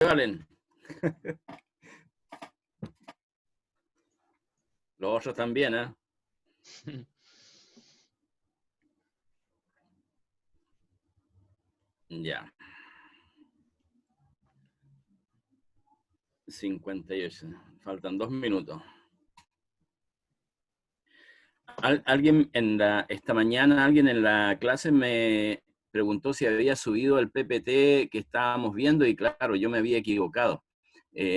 Valen. Los otros también, ¿eh? Ya. 58. Faltan 2 minutos. Alguien esta mañana, alguien en la clase me preguntó si había subido el PPT que estábamos viendo y claro, yo me había equivocado.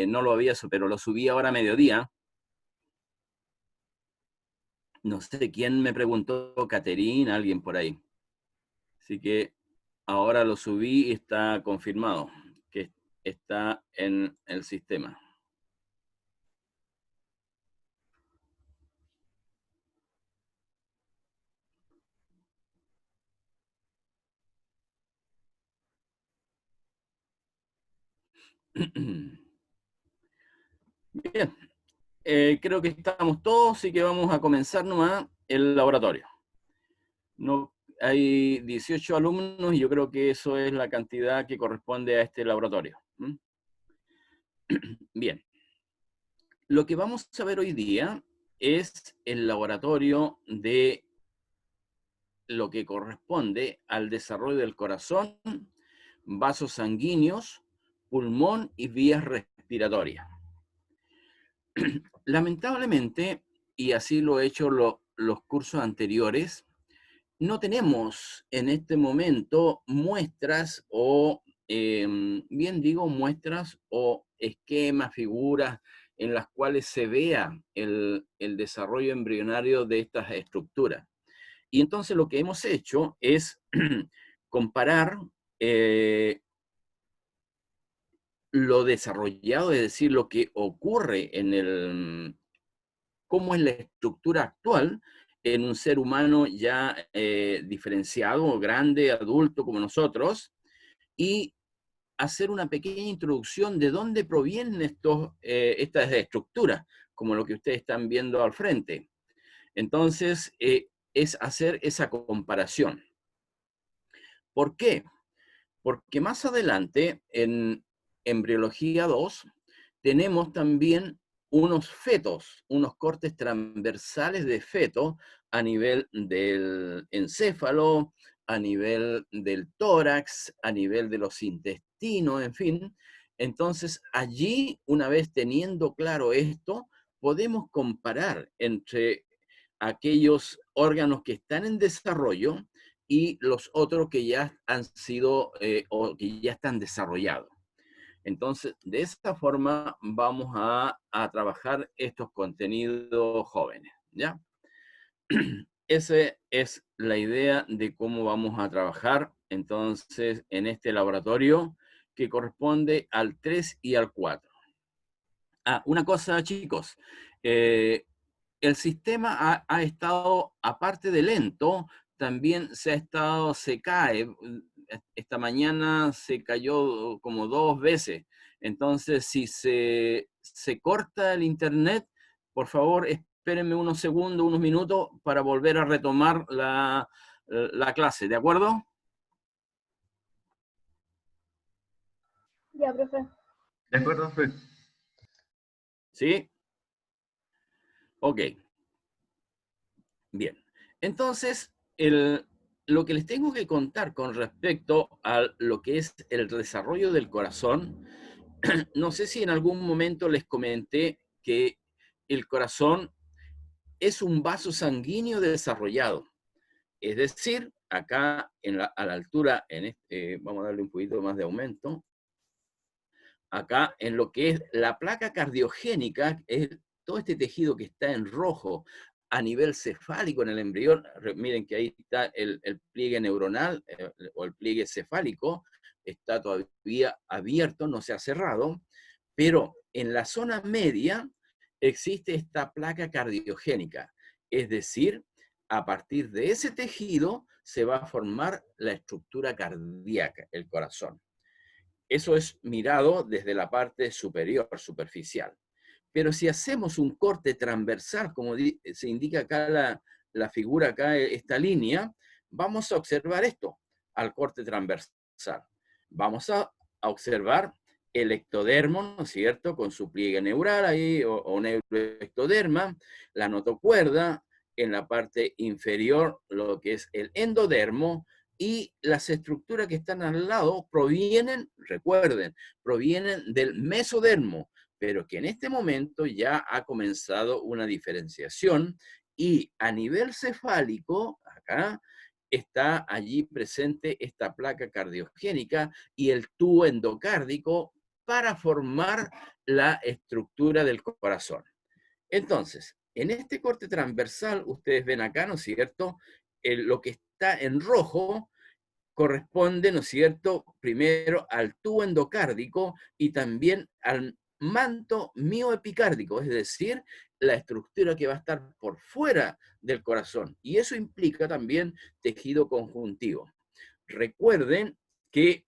No lo había, pero lo subí ahora a mediodía. No sé quién me preguntó, Caterina, alguien por ahí. Así que ahora lo subí y está confirmado que está en el sistema. Bien, creo que estamos todos, así que vamos a comenzar nomás el laboratorio. No, hay 18 alumnos y yo creo que eso es la cantidad que corresponde a este laboratorio. Bien, lo que vamos a ver hoy día es el laboratorio de lo que corresponde al desarrollo del corazón, vasos sanguíneos, pulmón y vías respiratorias. Lamentablemente, y así lo he hecho los cursos anteriores, no tenemos en este momento muestras o, bien digo, muestras o esquemas, figuras en las cuales se vea el desarrollo embrionario de estas estructuras. Y entonces lo que hemos hecho es comparar lo desarrollado, es decir, lo que ocurre en cómo es la estructura actual en un ser humano ya diferenciado, grande, adulto como nosotros, y hacer una pequeña introducción de dónde provienen estas estructuras, como lo que ustedes están viendo al frente. Entonces, es hacer esa comparación. ¿Por qué? Porque más adelante, en Embriología 2, tenemos también unos fetos, unos cortes transversales de feto a nivel del encéfalo, a nivel del tórax, a nivel de los intestinos, en fin. Entonces, allí, una vez teniendo claro esto, podemos comparar entre aquellos órganos que están en desarrollo y los otros que ya han sido o que ya están desarrollados. Entonces, de esta forma vamos a trabajar estos contenidos jóvenes, ¿ya? Esa es la idea de cómo vamos a trabajar entonces en este laboratorio que corresponde al 3 y al 4. Ah, una cosa, chicos, el sistema ha estado, aparte de lento, también se cae. Esta mañana se cayó como 2 veces. Entonces, si se corta el internet, por favor, espérenme unos segundos, unos minutos para volver a retomar la clase, ¿de acuerdo? Ya, profe. De acuerdo, profe. ¿Sí? Ok. Bien. Entonces, lo que les tengo que contar con respecto a lo que es el desarrollo del corazón, no sé si en algún momento les comenté que el corazón es un vaso sanguíneo desarrollado. Es decir, acá a la altura, vamos a darle un poquito más de aumento, acá en lo que es la placa cardiogénica, es todo este tejido que está en rojo a nivel cefálico en el embrión. Miren que ahí está el pliegue neuronal o el pliegue cefálico, está todavía abierto, no se ha cerrado, pero en la zona media existe esta placa cardiogénica, es decir, a partir de ese tejido se va a formar la estructura cardíaca, el corazón. Eso es mirado desde la parte superior, superficial. Pero si hacemos un corte transversal, como se indica acá la figura, acá esta línea, vamos a observar esto al corte transversal. Vamos a observar el ectodermo, ¿no es cierto?, con su pliegue neural ahí, o neuroectoderma, la notocuerda, en la parte inferior lo que es el endodermo, y las estructuras que están al lado provienen, recuerden, provienen del mesodermo, pero que en este momento ya ha comenzado una diferenciación, y a nivel cefálico, acá, está allí presente esta placa cardiogénica y el tubo endocárdico para formar la estructura del corazón. Entonces, en este corte transversal, ustedes ven acá, ¿no es cierto? Lo que está en rojo corresponde, ¿no es cierto?, primero al tubo endocárdico y también al manto mioepicárdico, es decir, la estructura que va a estar por fuera del corazón. Y eso implica también tejido conjuntivo. Recuerden que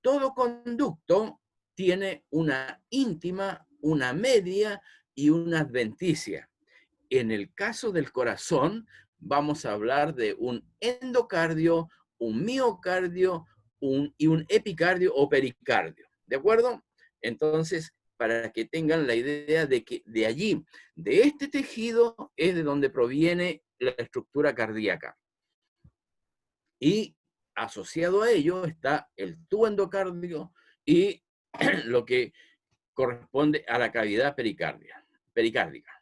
todo conducto tiene una íntima, una media y una adventicia. En el caso del corazón, vamos a hablar de un endocardio, un miocardio y un epicardio o pericardio. ¿De acuerdo? Entonces, para que tengan la idea de que de allí, de este tejido, es de donde proviene la estructura cardíaca. Y asociado a ello está el tubo endocardio y lo que corresponde a la cavidad pericárdica.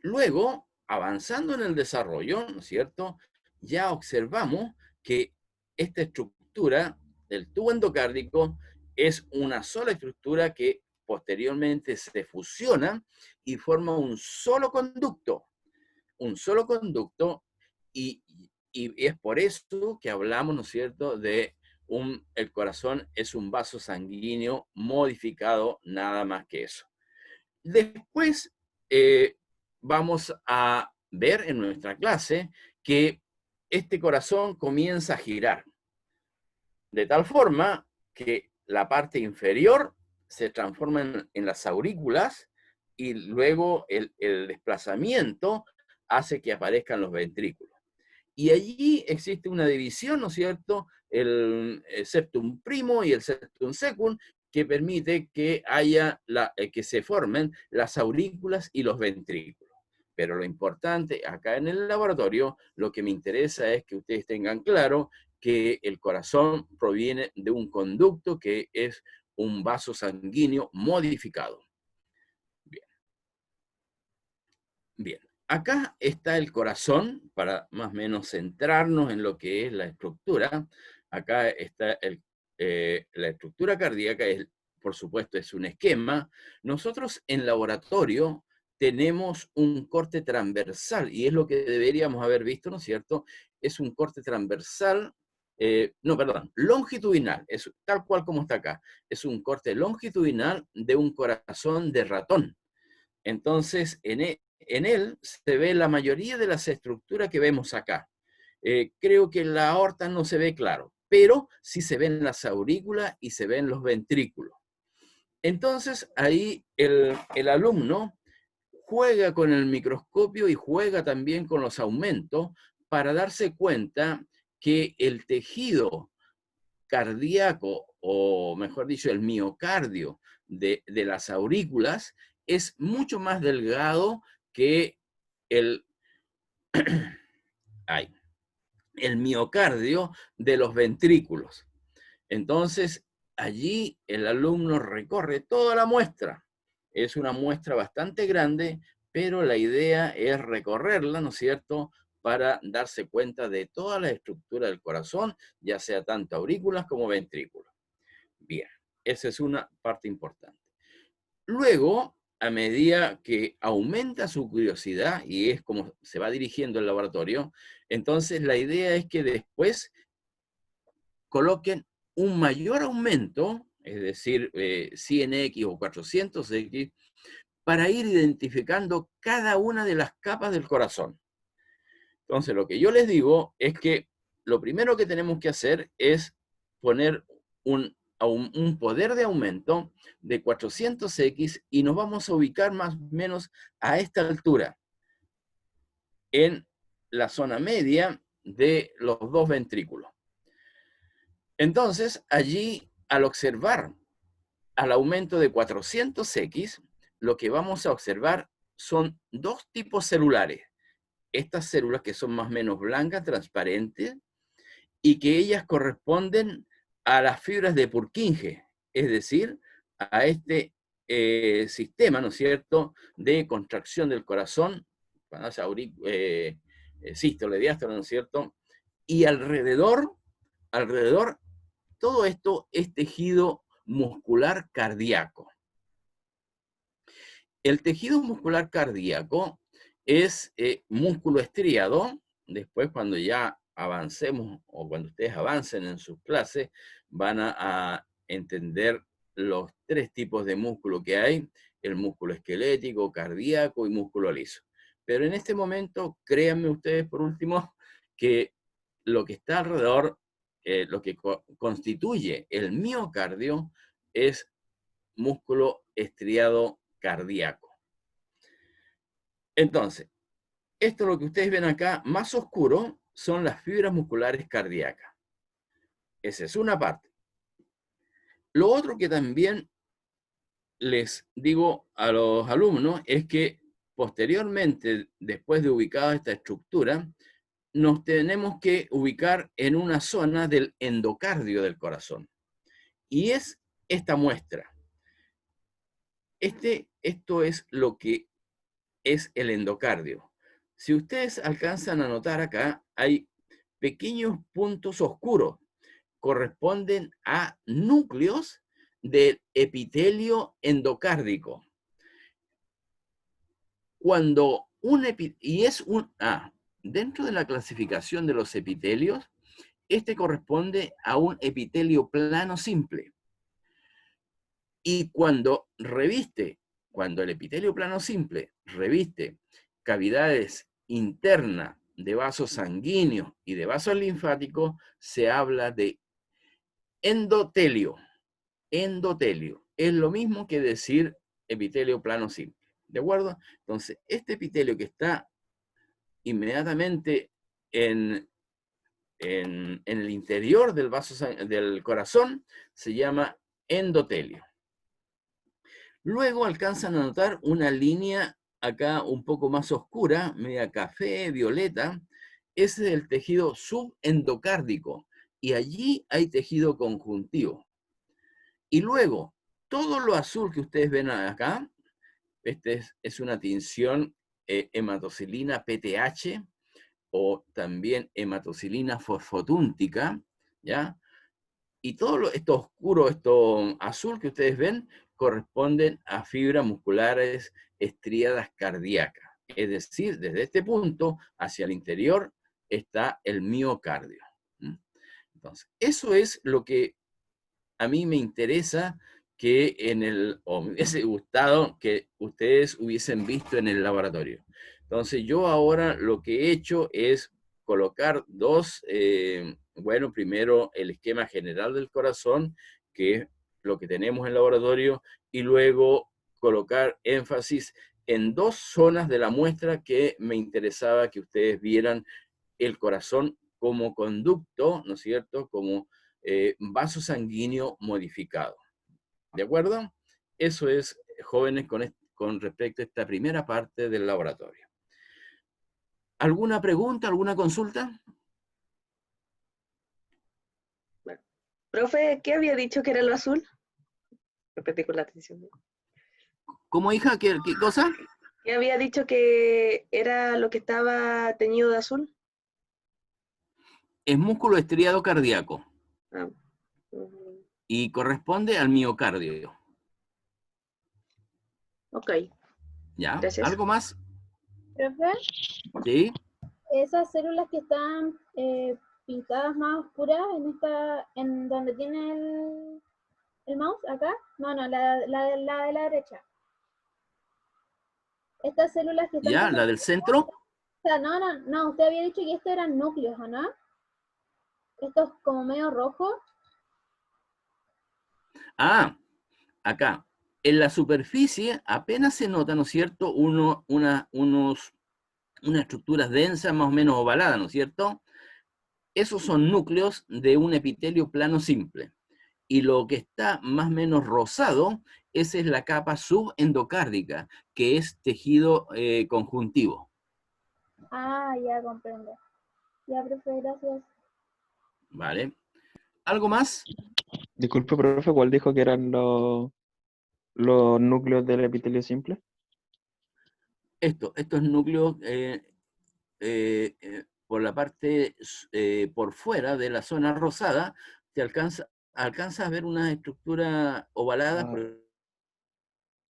Luego, avanzando en el desarrollo, ¿no es cierto?, ya observamos que esta estructura del tubo endocárdico es una sola estructura que posteriormente se fusiona y forma un solo conducto, y, y es por eso que hablamos, ¿no es cierto?, de el corazón es un vaso sanguíneo modificado, nada más que eso. Después vamos a ver en nuestra clase que este corazón comienza a girar, de tal forma que la parte inferior se transforma en las aurículas y luego el desplazamiento hace que aparezcan los ventrículos. Y allí existe una división, ¿no es cierto?, el septum primo y el septum secum, que permite que que se formen las aurículas y los ventrículos. Pero lo importante acá en el laboratorio, lo que me interesa es que ustedes tengan claro que el corazón proviene de un conducto que es un vaso sanguíneo modificado. Bien, bien. Acá está el corazón, para más o menos centrarnos en lo que es la estructura. Acá está la estructura cardíaca, por supuesto, es un esquema. Nosotros en laboratorio tenemos un corte transversal, y es lo que deberíamos haber visto, ¿no es cierto? Es un corte transversal, no, perdón, longitudinal, es tal cual como está acá. Es un corte longitudinal de un corazón de ratón. Entonces, en él se ve la mayoría de las estructuras que vemos acá. Creo que la aorta no se ve claro, pero sí se ven las aurículas y se ven los ventrículos. Entonces, ahí el alumno juega con el microscopio y juega también con los aumentos para darse cuenta que el tejido cardíaco, o mejor dicho, el miocardio de las aurículas, es mucho más delgado que el, ay, el miocardio de los ventrículos. Entonces, allí el alumno recorre toda la muestra. Es una muestra bastante grande, pero la idea es recorrerla, ¿no es cierto?, para darse cuenta de toda la estructura del corazón, ya sea tanto aurículas como ventrículos. Bien, esa es una parte importante. Luego, a medida que aumenta su curiosidad, y es como se va dirigiendo el laboratorio, entonces la idea es que después coloquen un mayor aumento, es decir, 100x o 400x, para ir identificando cada una de las capas del corazón. Entonces, lo que yo les digo es que lo primero que tenemos que hacer es poner un poder de aumento de 400x, y nos vamos a ubicar más o menos a esta altura, en la zona media de los dos ventrículos. Entonces, allí, al observar al aumento de 400X, lo que vamos a observar son dos tipos celulares. Estas células que son más o menos blancas, transparentes, y que ellas corresponden a las fibras de Purkinje, es decir, a este sistema, ¿no es cierto?, de contracción del corazón, cuando hace sístole, diástole, ¿no es cierto?, y alrededor, todo esto es tejido muscular cardíaco. El tejido muscular cardíaco es músculo estriado. Después, cuando ya avancemos o cuando ustedes avancen en sus clases, van a entender los tres tipos de músculo que hay: el músculo esquelético, cardíaco y músculo liso. Pero en este momento, créanme ustedes por último, que lo que está alrededor, lo que constituye el miocardio, es músculo estriado cardíaco. Entonces, esto lo que ustedes ven acá, más oscuro, son las fibras musculares cardíacas. Esa es una parte. Lo otro que también les digo a los alumnos es que posteriormente, después de ubicada esta estructura, nos tenemos que ubicar en una zona del endocardio del corazón. Y es esta muestra. Esto es lo que es el endocardio. Si ustedes alcanzan a notar acá, hay pequeños puntos oscuros, corresponden a núcleos del epitelio endocárdico. Cuando dentro de la clasificación de los epitelios, este corresponde a un epitelio plano simple. Y cuando el epitelio plano simple reviste cavidades internas de vasos sanguíneos y de vasos linfáticos, se habla de endotelio. Endotelio es lo mismo que decir epitelio plano simple. ¿De acuerdo? Entonces, este epitelio que está inmediatamente en el interior del vaso del corazón se llama endotelio. Luego alcanzan a notar una línea acá un poco más oscura, media café, violeta. Ese es el tejido subendocárdico, y allí hay tejido conjuntivo. Y luego, todo lo azul que ustedes ven acá, es una tinción hematocilina PTH, o también hematocilina fosfotúntica, ¿ya? Y todo esto oscuro, esto azul que ustedes ven, corresponden a fibras musculares estriadas cardíacas. Es decir, desde este punto hacia el interior está el miocardio. Entonces, eso es lo que a mí me interesa o me hubiese gustado que ustedes hubiesen visto en el laboratorio. Entonces, yo ahora lo que he hecho es colocar primero el esquema general del corazón, que es lo que tenemos en el laboratorio, y luego colocar énfasis en dos zonas de la muestra que me interesaba que ustedes vieran el corazón como conducto, ¿no es cierto?, como vaso sanguíneo modificado. ¿De acuerdo? Eso es, jóvenes, con respecto a esta primera parte del laboratorio. ¿Alguna pregunta, alguna consulta? Bueno. Profe, ¿qué había dicho que era lo azul? Repetí con la atención. ¿Cómo, hija? ¿Qué cosa? ¿Qué había dicho que era lo que estaba teñido de azul? Es músculo estriado cardíaco Ah. y corresponde al miocardio. Ok, ¿Ya? gracias. ¿Algo más? Profe, ¿Sí? esas células que están pintadas más oscuras en donde tiene el mouse, acá, no, la de la derecha. Estas células que están ¿Ya? como, ¿La del centro? o sea, no, usted había dicho que estos eran núcleos, ¿o no? Estos como medio rojos. Ah, acá. En la superficie apenas se nota, ¿no es cierto?, unas estructuras densas, más o menos ovaladas, ¿no es cierto? Esos son núcleos de un epitelio plano simple. Y lo que está más o menos rosado, esa es la capa subendocárdica, que es tejido conjuntivo. Ah, ya comprendo. Ya, profe, gracias. ¿Vale? ¿Algo más? Disculpe, profe, ¿cuál dijo que eran los núcleos del epitelio simple? Estos núcleos por la parte, por fuera de la zona rosada, te alcanza a ver una estructura ovalada, Ah, por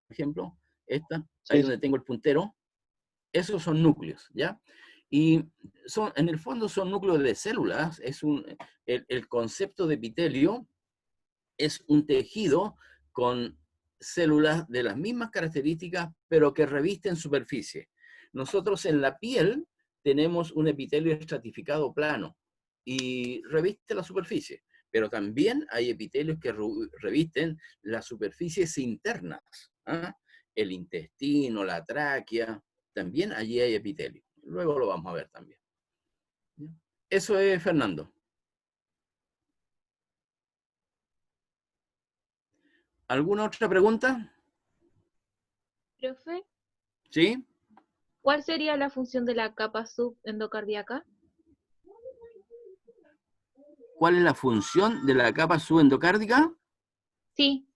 ejemplo, esta, ahí sí, donde tengo el puntero. Esos son núcleos, ¿ya? Y en el fondo son núcleos de células. El concepto de epitelio es un tejido con células de las mismas características, pero que revisten superficie. Nosotros en la piel tenemos un epitelio estratificado plano y reviste la superficie, pero también hay epitelios que revisten las superficies internas, ¿ah? El intestino, la tráquea, también allí hay epitelio. Luego lo vamos a ver también. Eso es, Fernando. ¿Alguna otra pregunta? Profe, ¿Sí? ¿cuál sería la función de la capa subendocardíaca? ¿Cuál es la función de la capa subendocárdica? Sí,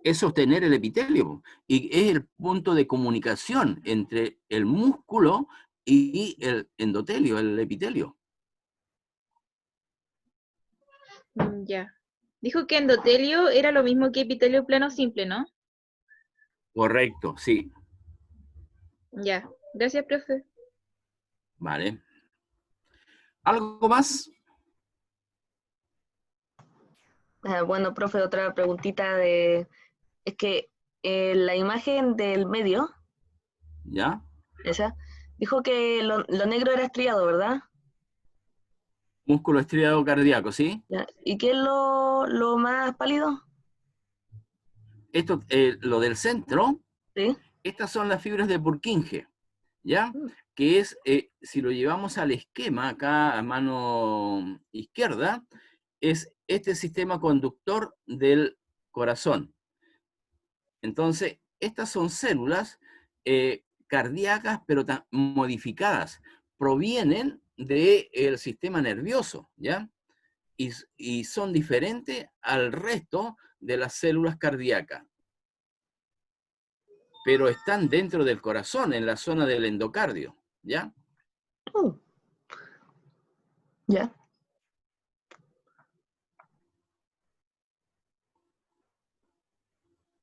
Es sostener el epitelio y es el punto de comunicación entre el músculo y el endotelio, el epitelio. ya. Dijo que endotelio era lo mismo que epitelio plano simple, ¿no? Correcto, sí. Ya. Gracias, profe. Vale. ¿Algo más? Bueno, profe, otra preguntita es que la imagen del medio, ¿Ya? esa, dijo que lo negro era estriado, ¿verdad? Músculo estriado cardíaco, ¿sí? Ya. ¿Y qué es lo más pálido? Esto, lo del centro, Sí. estas son las fibras de Purkinje, ¿ya? Mm. Que es, si lo llevamos al esquema acá a mano izquierda, es este sistema conductor del corazón. Entonces, estas son células cardíacas, pero modificadas. Provienen del sistema nervioso, ¿ya? Y son diferentes al resto de las células cardíacas. Pero están dentro del corazón, en la zona del endocardio, ¿ya? Ya.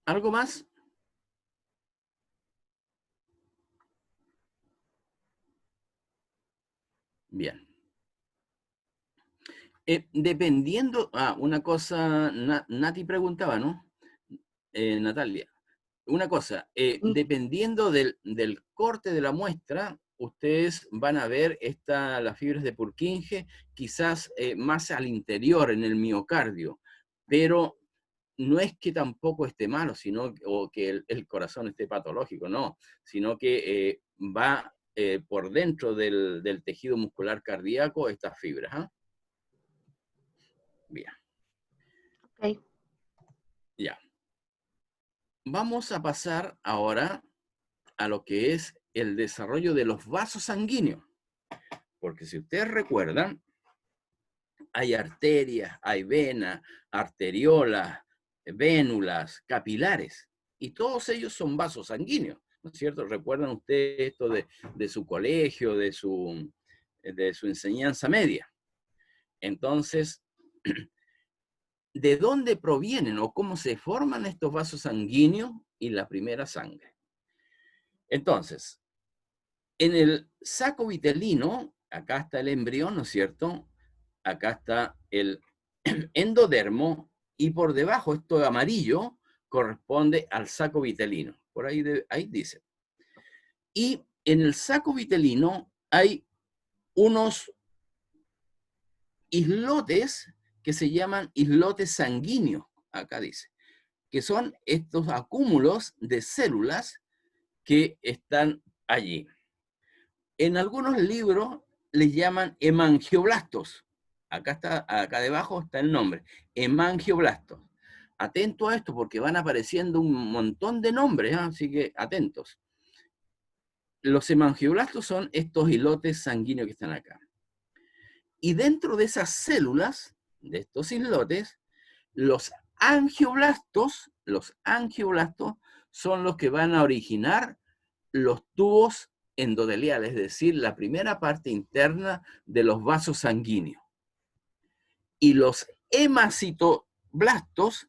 ¿Algo más? Bien. Dependiendo, una cosa, Nati preguntaba, ¿no? Natalia, una cosa, Mm. dependiendo del corte de la muestra, ustedes van a ver las fibras de Purkinje quizás más al interior, en el miocardio, pero no es que tampoco esté malo, o que el corazón esté patológico, no, sino que va por dentro del tejido muscular cardíaco estas fibras. ¿Ah? Bien, Ok. ya. Vamos a pasar ahora a lo que es el desarrollo de los vasos sanguíneos. Porque si ustedes recuerdan, hay arterias, hay venas, arteriolas, vénulas, capilares, y todos ellos son vasos sanguíneos, ¿no es cierto? ¿Recuerdan ustedes esto de su colegio, de su enseñanza media? Entonces, ¿de dónde provienen o cómo se forman estos vasos sanguíneos y la primera sangre? Entonces, en el saco vitelino, acá está el embrión, ¿no es cierto? Acá está el endodermo, y por debajo, esto amarillo, corresponde al saco vitelino. Por ahí, ahí dice. Y en el saco vitelino hay unos islotes que se llaman islotes sanguíneos, acá dice, que son estos acúmulos de células que están allí. En algunos libros les llaman hemangioblastos. Acá debajo está el nombre, hemangioblastos. Atento a esto porque van apareciendo un montón de nombres, ¿eh? Así que atentos. Los hemangioblastos son estos islotes sanguíneos que están acá. Y dentro de esas células, de estos islotes, los angioblastos son los que van a originar los tubos endoteliales, es decir, la primera parte interna de los vasos sanguíneos. Y los hemacitoblastos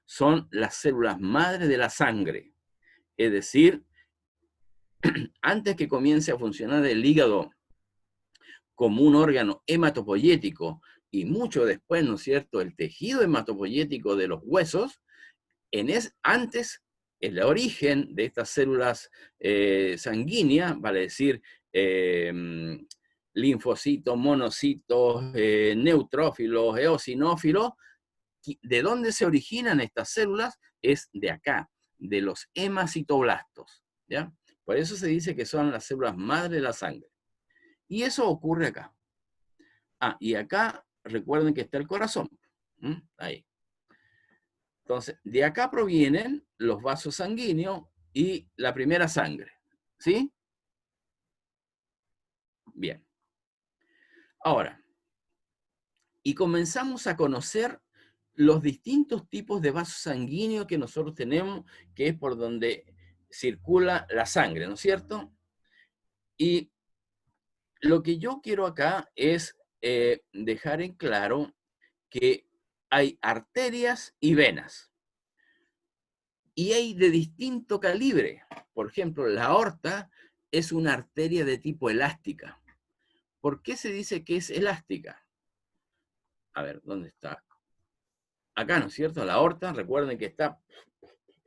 son las células madre de la sangre. Es decir, antes que comience a funcionar el hígado como un órgano hematopoyético y mucho después, ¿no es cierto?, el tejido hematopoyético de los huesos, antes, el origen de estas células sanguíneas, vale decir, linfocitos, monocitos, neutrófilos, eosinófilos, ¿de dónde se originan estas células? Es de acá, de los hemacitoblastos, ¿ya? Por eso se dice que son las células madre de la sangre. Y eso ocurre acá. Ah, y acá recuerden que está el corazón. Ahí. Entonces, de acá provienen los vasos sanguíneos y la primera sangre. ¿Sí? Bien. Ahora, y comenzamos a conocer los distintos tipos de vasos sanguíneos que nosotros tenemos, que es por donde circula la sangre, ¿no es cierto? Y lo que yo quiero acá es dejar en claro que hay arterias y venas. Y hay de distinto calibre. Por ejemplo, la aorta es una arteria de tipo elástica. ¿Por qué se dice que es elástica? A ver, ¿dónde está? Acá, ¿no es cierto? La aorta, recuerden que está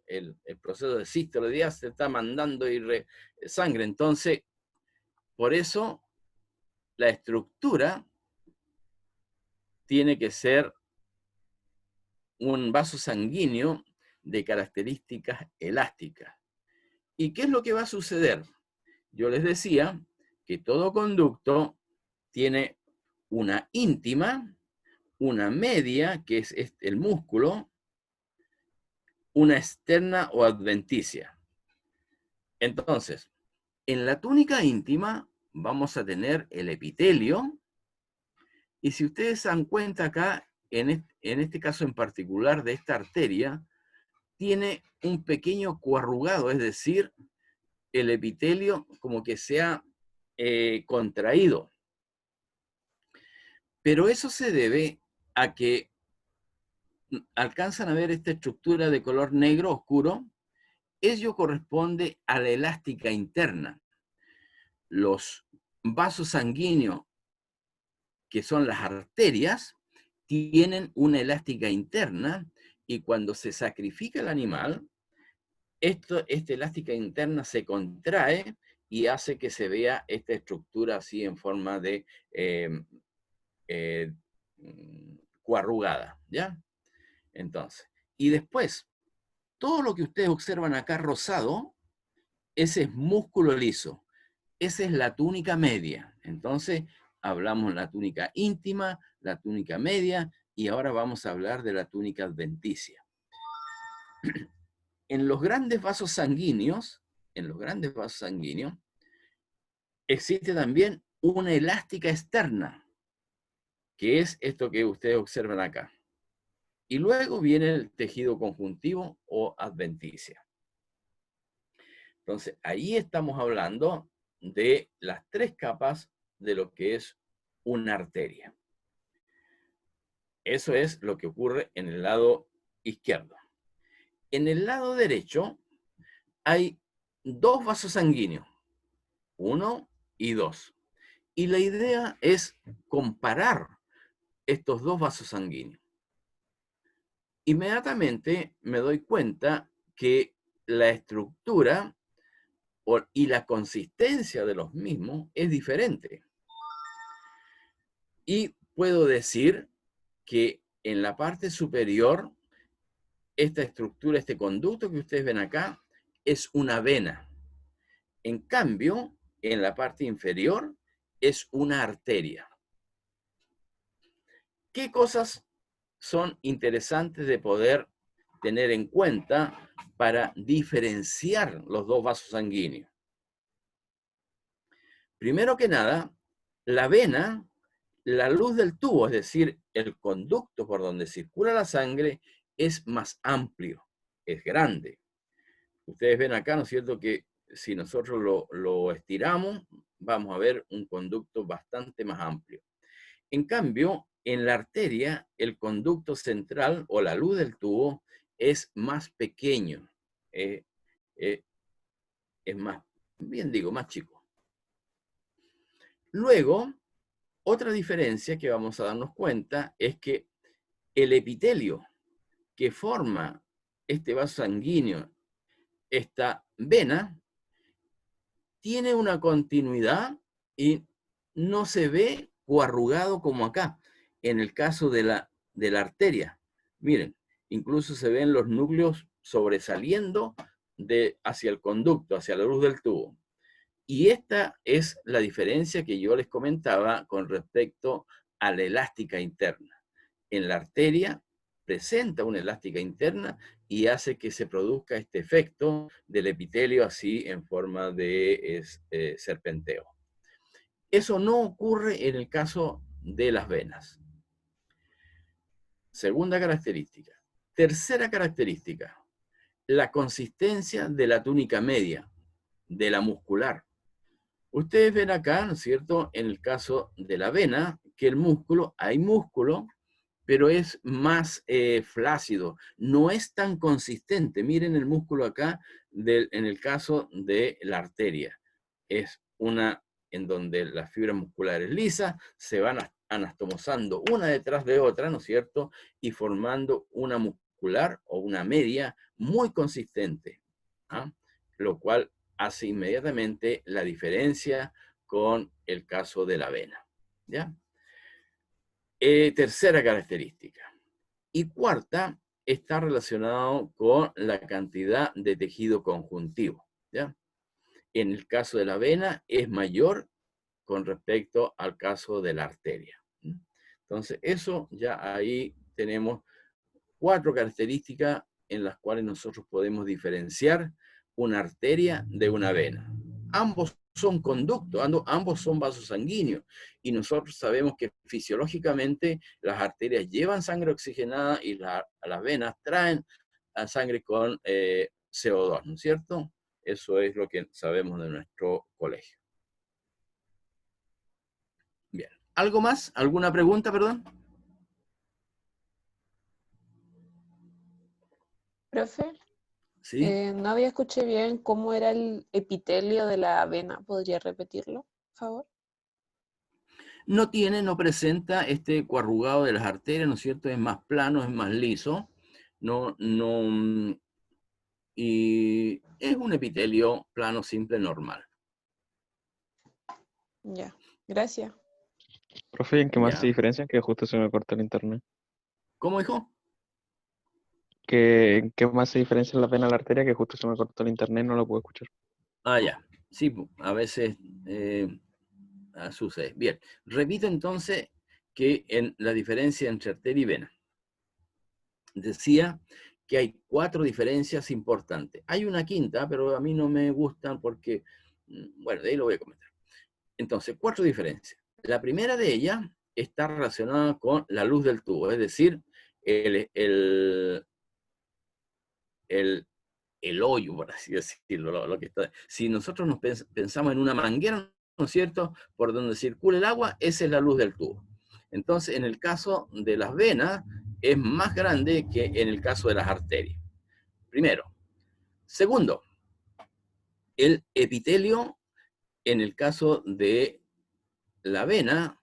el proceso de sístole de diástole, se está mandando sangre. Entonces, por eso la estructura tiene que ser un vaso sanguíneo de características elásticas. ¿Y qué es lo que va a suceder? Yo les decía que todo conducto tiene una íntima, una media, que es el músculo, una externa o adventicia. Entonces, en la túnica íntima vamos a tener el epitelio, y si ustedes se dan cuenta acá, en este caso en particular de esta arteria, tiene un pequeño coarrugado, es decir, el epitelio como que se ha contraído. Pero eso se debe a que alcanzan a ver esta estructura de color negro oscuro. Ello corresponde a la elástica interna. Los vasos sanguíneos, que son las arterias, tienen una elástica interna y cuando se sacrifica el animal, esta elástica interna se contrae y hace que se vea esta estructura así en forma de coarrugada, ¿ya? Entonces, y después, todo lo que ustedes observan acá rosado, ese es músculo liso, esa es la túnica media. Entonces, hablamos de la túnica íntima, la túnica media, y ahora vamos a hablar de la túnica adventicia. En los grandes vasos sanguíneos, existe también una elástica externa, que es esto que ustedes observan acá. Y luego viene el tejido conjuntivo o adventicia. Entonces, ahí estamos hablando de las tres capas de lo que es una arteria. Eso es lo que ocurre en el lado izquierdo. En el lado derecho hay dos vasos sanguíneos, 1 y 2. Y la idea es comparar estos dos vasos sanguíneos. Inmediatamente me doy cuenta que la estructura y la consistencia de los mismos es diferente. Y puedo decir que en la parte superior, esta estructura, este conducto que ustedes ven acá, es una vena. En cambio, en la parte inferior es una arteria. ¿Qué cosas son interesantes de poder tener en cuenta para diferenciar los dos vasos sanguíneos? Primero que nada, la vena, la luz del tubo, es decir, el conducto por donde circula la sangre, es más amplio, es grande. Ustedes ven acá, ¿no es cierto?, que si nosotros lo estiramos, vamos a ver un conducto bastante más amplio. En cambio, en la arteria, el conducto central o la luz del tubo es más pequeño, es más, bien digo, más chico. Luego, otra diferencia que vamos a darnos cuenta es que el epitelio que forma este vaso sanguíneo, esta vena, tiene una continuidad y no se ve coarrugado como acá, en el caso de la arteria. Miren, incluso se ven los núcleos sobresaliendo hacia el conducto, hacia la luz del tubo. Y esta es la diferencia que yo les comentaba con respecto a la elástica interna. En la arteria presenta una elástica interna y hace que se produzca este efecto del epitelio así en forma de serpenteo. Eso no ocurre en el caso de las venas. Segunda característica. Tercera característica, la consistencia de la túnica media, de la muscular. Ustedes ven acá, ¿no es cierto?, en el caso de la vena, que el músculo, hay músculo, pero es más flácido, no es tan consistente. Miren el músculo acá, en el caso de la arteria. Es una en donde las fibras musculares lisas se van anastomosando una detrás de otra, ¿no es cierto?, y formando una muscular o una media muy consistente, ¿ah? Lo cual hace inmediatamente la diferencia con el caso de la vena, ¿ya? Tercera característica. Y cuarta, está relacionado con la cantidad de tejido conjuntivo, ¿ya? En el caso de la vena es mayor con respecto al caso de la arteria. Entonces, eso ya ahí tenemos 4 características en las cuales nosotros podemos diferenciar una arteria de una vena. Ambos son conductos, ambos son vasos sanguíneos, y nosotros sabemos que fisiológicamente las arterias llevan sangre oxigenada y las venas traen la sangre con CO2, ¿no es cierto? Eso es lo que sabemos de nuestro colegio. Bien. ¿Algo más? ¿Alguna pregunta, perdón? Profe, Sí. no había escuchado bien cómo era el epitelio de la avena. ¿Podría repetirlo, por favor? No presenta este coarrugado de las arterias, ¿no es cierto? Es más plano, es más liso. Y es un epitelio plano, simple, normal. Ya, gracias. Profe, ¿en qué más Ya. se diferencian? Que justo se me cortó el internet. ¿Cómo dijo? ¿En qué más se diferencia la vena a la arteria? Que justo se me cortó el internet y no lo puedo escuchar. Ah, ya. Sí, a veces sucede. Bien. Repito entonces que en la diferencia entre arteria y vena. Decía que hay 4 diferencias importantes. Hay una quinta, pero a mí no me gustan porque, bueno, de ahí lo voy a comentar. Entonces, 4 diferencias. La primera de ellas está relacionada con la luz del tubo, es decir, el hoyo, por así decirlo, lo que está. Si nosotros nos pensamos en una manguera, ¿no es cierto?, por donde circula el agua, esa es la luz del tubo. Entonces, en el caso de las venas, es más grande que en el caso de las arterias. Primero. Segundo, el epitelio, en el caso de la vena,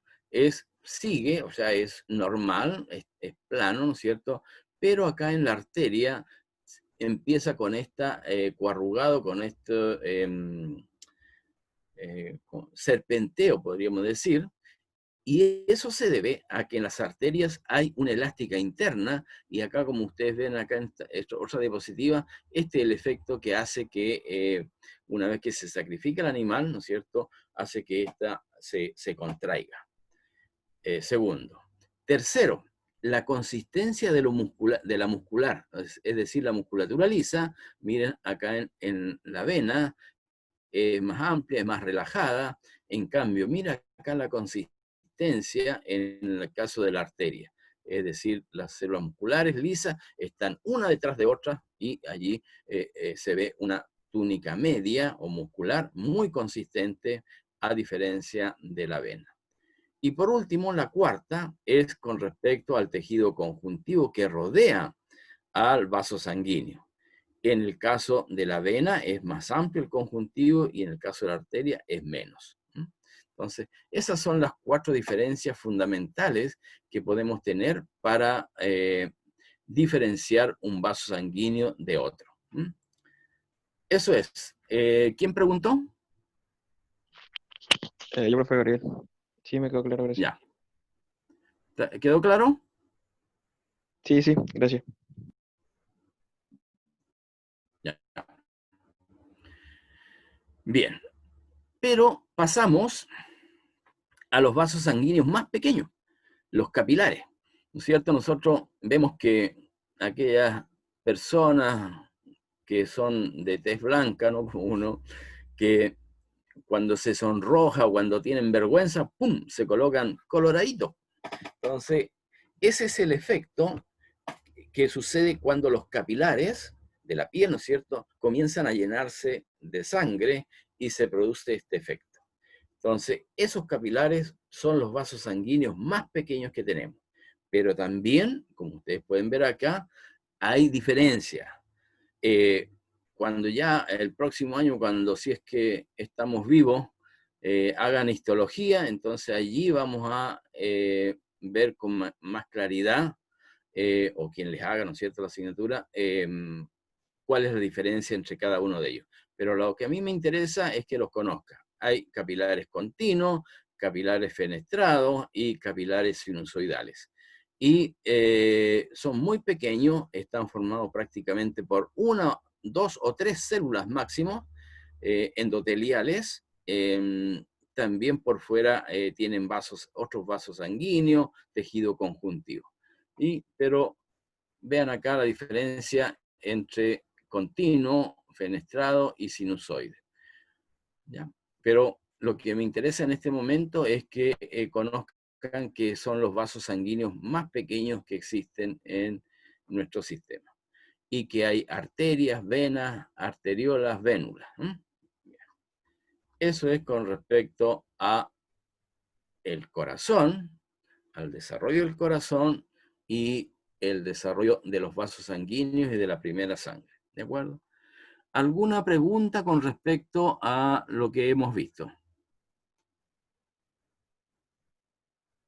sigue, o sea, es normal, es plano, ¿no es cierto? Pero acá en la arteria empieza con esta coarrugado, con este serpenteo, podríamos decir, Y eso se debe a que en las arterias hay una elástica interna, y acá, como ustedes ven acá en esta otra diapositiva, este es el efecto que hace que una vez que se sacrifica el animal, ¿no es cierto?, hace que ésta se contraiga. Segundo. Tercero, la consistencia de la muscular, es decir, la musculatura lisa, miren acá en la vena, es más amplia, es más relajada. En cambio, mira acá la consistencia en el caso de la arteria. Es decir, las células musculares lisas están una detrás de otra y allí se ve una túnica media o muscular muy consistente a diferencia de la vena. Y por último, la cuarta es con respecto al tejido conjuntivo que rodea al vaso sanguíneo. En el caso de la vena es más amplio el conjuntivo y en el caso de la arteria es menos. Entonces, esas son las 4 diferencias fundamentales que podemos tener para diferenciar un vaso sanguíneo de otro. Eso es. ¿Quién preguntó? Yo, profe Gabriel. Sí, me quedó claro, gracias. Ya. ¿Quedó claro? Sí, sí, gracias. Ya. Bien. Pero pasamos a los vasos sanguíneos más pequeños, los capilares. ¿No es cierto? Nosotros vemos que aquellas personas que son de tez blanca, ¿no? Como uno, que cuando se sonroja o cuando tienen vergüenza, ¡pum!, se colocan coloraditos. Entonces, ese es el efecto que sucede cuando los capilares de la piel, ¿no es cierto?, comienzan a llenarse de sangre y se produce este efecto. Entonces, esos capilares son los vasos sanguíneos más pequeños que tenemos. Pero también, como ustedes pueden ver acá, hay diferencias. Cuando ya el próximo año, cuando si es que estamos vivos, hagan histología, entonces allí vamos a ver con más claridad, o quien les haga, ¿no es cierto?, la asignatura, cuál es la diferencia entre cada uno de ellos. Pero lo que a mí me interesa es que los conozca. Hay capilares continuos, capilares fenestrados y capilares sinusoidales. Y son muy pequeños, están formados prácticamente por 1, 2 o 3 células máximo, endoteliales. También por fuera tienen otros vasos sanguíneos, tejido conjuntivo. Pero vean acá la diferencia entre continuo, fenestrado y sinusoide. ¿Ya? Pero lo que me interesa en este momento es que conozcan que son los vasos sanguíneos más pequeños que existen en nuestro sistema. Y que hay arterias, venas, arteriolas, vénulas. Eso es con respecto a el corazón, al desarrollo del corazón y el desarrollo de los vasos sanguíneos y de la primera sangre. ¿De acuerdo? ¿Alguna pregunta con respecto a lo que hemos visto?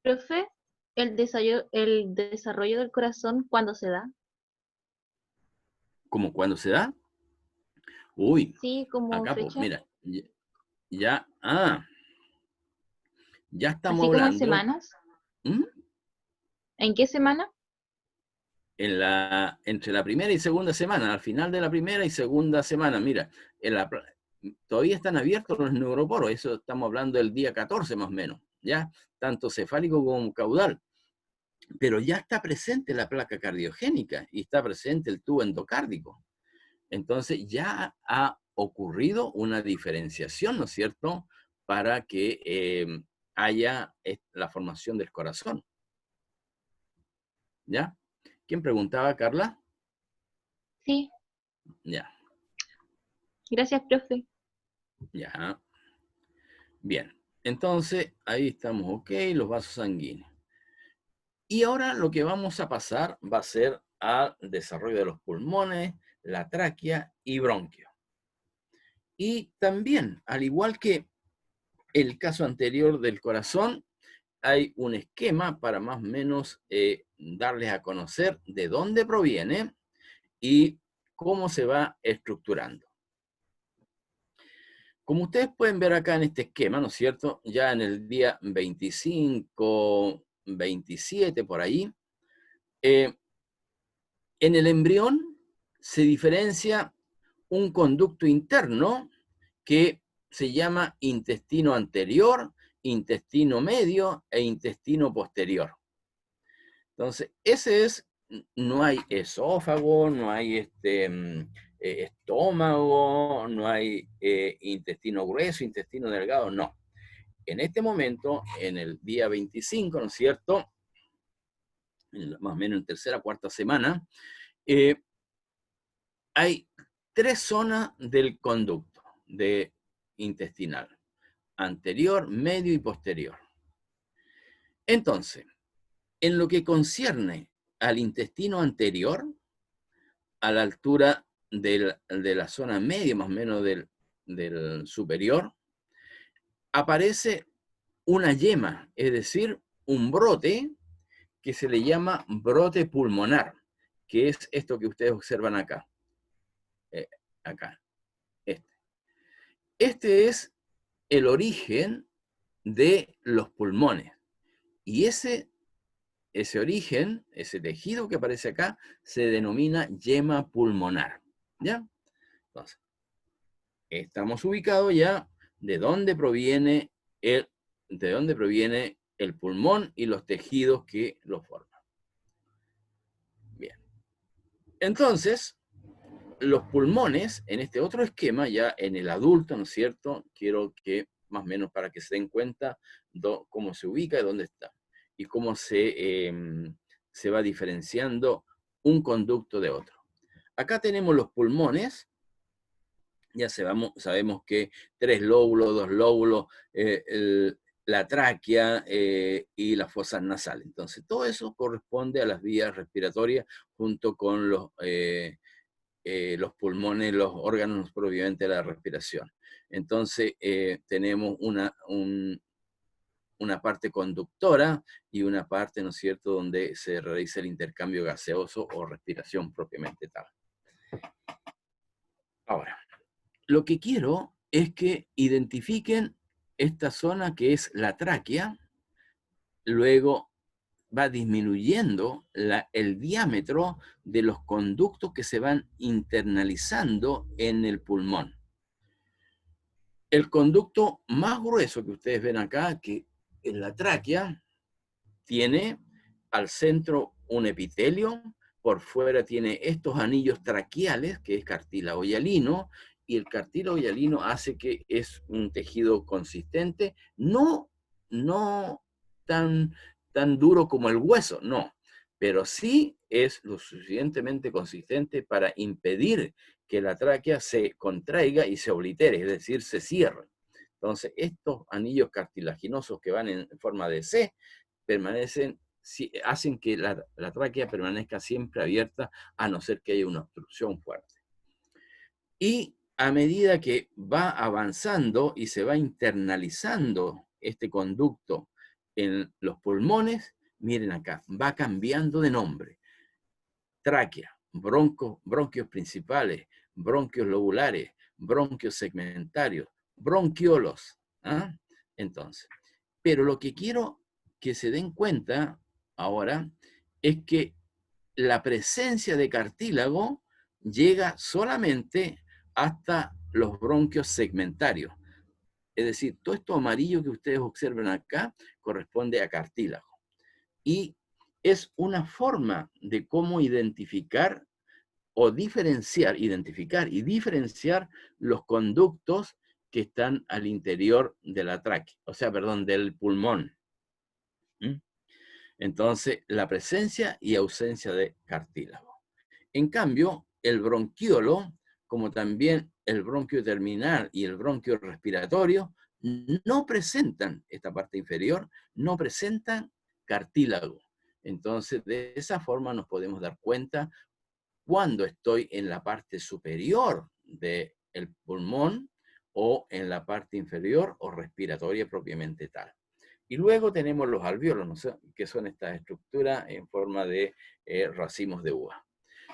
Profe, el desarrollo del corazón, ¿cuándo se da? ¿Cómo cuándo se da? Uy, Sí, como acá, pues, fecha. mira, ya estamos Así como en hablando. semanas. ¿Mm? ¿En qué semana? Entre la primera y segunda semana, al final de la primera y segunda semana, mira, todavía están abiertos los neuroporos, eso estamos hablando del día 14 más o menos, ¿ya? Tanto cefálico como caudal. Pero ya está presente la placa cardiogénica y está presente el tubo endocárdico. Entonces ya ha ocurrido una diferenciación, ¿no es cierto?, para que haya la formación del corazón. ¿Ya? ¿Quién preguntaba, Carla? Sí, Ya, gracias, profe. ya. Bien, entonces ahí estamos, ok, los vasos sanguíneos. Y ahora lo que vamos a pasar va a ser al desarrollo de los pulmones, la tráquea y bronquio. Y también, al igual que el caso anterior del corazón, hay un esquema para más o menos darles a conocer de dónde proviene y cómo se va estructurando. Como ustedes pueden ver acá en este esquema, ¿no es cierto? Ya en el día 25, 27, por ahí, en el embrión se diferencia un conducto interno que se llama intestino anterior, intestino medio e intestino posterior. Entonces, ese es, no hay esófago, no hay estómago, no hay intestino grueso, intestino delgado, no. En este momento, en el día 25, ¿no es cierto? Más o menos en tercera, cuarta semana, hay 3 zonas del conducto intestinal: anterior, medio y posterior. Entonces, en lo que concierne al intestino anterior, a la altura de la zona media, más o menos del superior, aparece una yema, es decir, un brote que se le llama brote pulmonar, que es esto que ustedes observan acá. Acá. Este es el origen de los pulmones. Y ese origen, ese tejido que aparece acá, se denomina yema pulmonar. ¿Ya? Entonces, estamos ubicados ya de dónde proviene el pulmón y los tejidos que lo forman. Bien. Entonces, los pulmones, en este otro esquema, ya en el adulto, ¿no es cierto? Quiero que, más o menos, para que se den cuenta cómo se ubica y dónde está, y cómo se va diferenciando un conducto de otro. Acá tenemos los pulmones, ya sabemos que 3 lóbulos, 2 lóbulos, la tráquea y las fosas nasales. Entonces, todo eso corresponde a las vías respiratorias junto con los pulmones, los órganos propiamente de la respiración. Entonces, tenemos una parte conductora y una parte, ¿no es cierto?, donde se realiza el intercambio gaseoso o respiración propiamente tal. Ahora, lo que quiero es que identifiquen esta zona que es la tráquea, luego va disminuyendo el diámetro de los conductos que se van internalizando en el pulmón. El conducto más grueso que ustedes ven acá, que es la tráquea, tiene al centro un epitelio, por fuera tiene estos anillos traqueales, que es cartílago hialino, y el cartílago hialino hace que es un tejido consistente, no tan duro como el hueso, no, pero sí es lo suficientemente consistente para impedir que la tráquea se contraiga y se oblitere, es decir, se cierre. Entonces, estos anillos cartilaginosos que van en forma de C hacen que la tráquea permanezca siempre abierta, a no ser que haya una obstrucción fuerte. Y a medida que va avanzando y se va internalizando este conducto en los pulmones, miren acá, va cambiando de nombre. Tráquea, bronquios principales, bronquios lobulares, bronquios segmentarios, bronquiolos. ¿Ah? Entonces, pero lo que quiero que se den cuenta ahora es que la presencia de cartílago llega solamente hasta los bronquios segmentarios. Es decir, todo esto amarillo que ustedes observan acá corresponde a cartílago. Y es una forma de cómo identificar identificar y diferenciar los conductos que están al interior de la tráquea, del pulmón. Entonces, la presencia y ausencia de cartílago. En cambio, el bronquiolo, como también el bronquio terminal y el bronquio respiratorio, no presentan, esta parte inferior, no presentan cartílago. Entonces, de esa forma nos podemos dar cuenta cuando estoy en la parte superior del pulmón o en la parte inferior o respiratoria propiamente tal. Y luego tenemos los alvéolos, ¿no? Que son estas estructuras en forma de racimos de uva.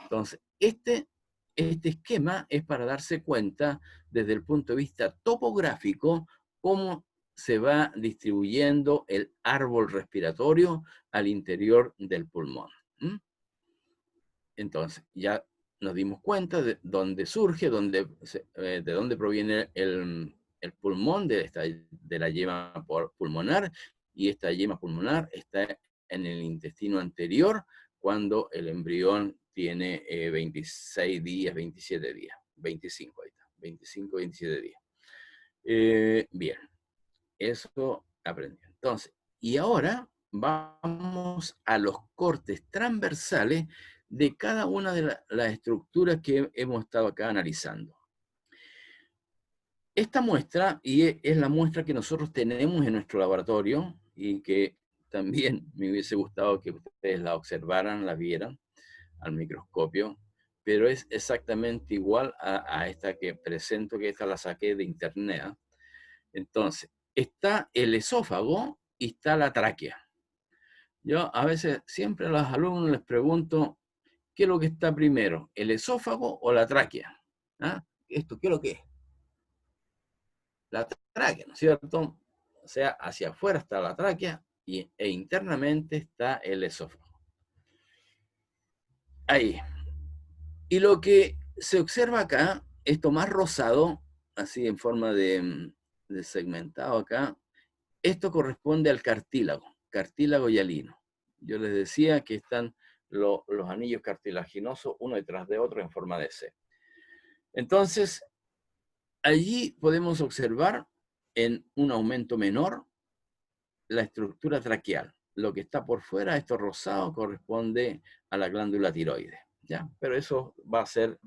Entonces, este este esquema es para darse cuenta desde el punto de vista topográfico cómo se va distribuyendo el árbol respiratorio al interior del pulmón. Entonces, ya nos dimos cuenta de dónde surge, de dónde proviene el pulmón, de la yema pulmonar, y esta yema pulmonar está en el intestino anterior cuando el embrión tiene 26 días, 27 días, 25, ahí está, 25, 27 días. Bien, eso aprendí. Entonces, y ahora vamos a los cortes transversales de cada una de las estructuras que hemos estado acá analizando. Esta muestra, y es la muestra que nosotros tenemos en nuestro laboratorio, y que también me hubiese gustado que ustedes la observaran, la vieran al microscopio, pero es exactamente igual a esta que presento, que esta la saqué de internet. Entonces, está el esófago y está la tráquea. Yo a veces, siempre a los alumnos les pregunto, ¿qué es lo que está primero, el esófago o la tráquea? ¿Ah? ¿Esto qué es lo que es? La tráquea, ¿no es cierto? O sea, hacia afuera está la tráquea e internamente está el esófago. Ahí. Y lo que se observa acá, esto más rosado, así en forma de segmentado acá, esto corresponde al cartílago hialino. Yo les decía que están los anillos cartilaginosos uno detrás de otro en forma de C. Entonces, allí podemos observar en un aumento menor la estructura traqueal. Lo que está por fuera, esto rosado, corresponde a la glándula tiroides, ¿ya? Pero eso va a ser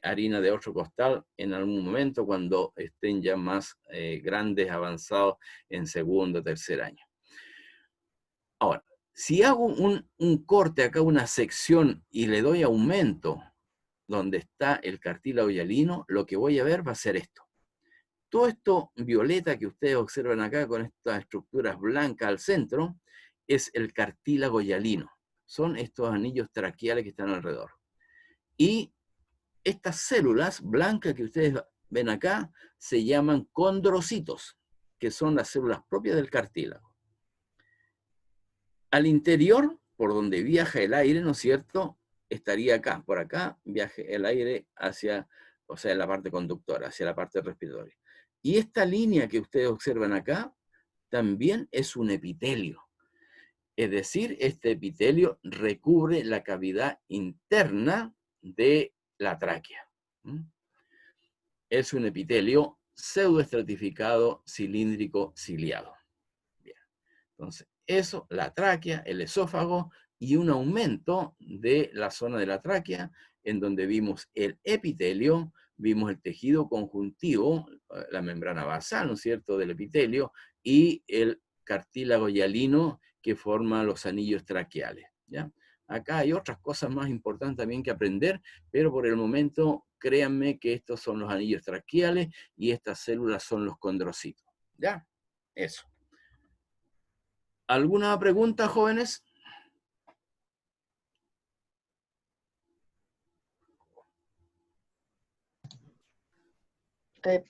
harina de otro costal en algún momento cuando estén ya más grandes, avanzados en segundo o tercer año. Ahora, si hago un corte acá, una sección, y le doy aumento donde está el cartílago hialino, lo que voy a ver va a ser esto. Todo esto violeta que ustedes observan acá con estas estructuras blancas al centro, es el cartílago hialino. Son estos anillos traqueales que están alrededor. Y estas células blancas que ustedes ven acá se llaman condrocitos, que son las células propias del cartílago. Al interior, por donde viaja el aire, ¿no es cierto?, estaría acá, por acá viaja el aire hacia, o sea, la parte conductora, hacia la parte respiratoria. Y esta línea que ustedes observan acá también es un epitelio. Es decir, este epitelio recubre la cavidad interna de la tráquea. Es un epitelio pseudoestratificado, cilíndrico, ciliado. Bien. Entonces, eso, la tráquea, el esófago y un aumento de la zona de la tráquea, en donde vimos el epitelio, vimos el tejido conjuntivo, la membrana basal, ¿no es cierto?, del epitelio, y el cartílago hialino que forma los anillos traqueales, ¿ya? Acá hay otras cosas más importantes también que aprender, pero por el momento, créanme que estos son los anillos traqueales y estas células son los condrocitos, ¿ya? Eso. ¿Alguna pregunta, jóvenes?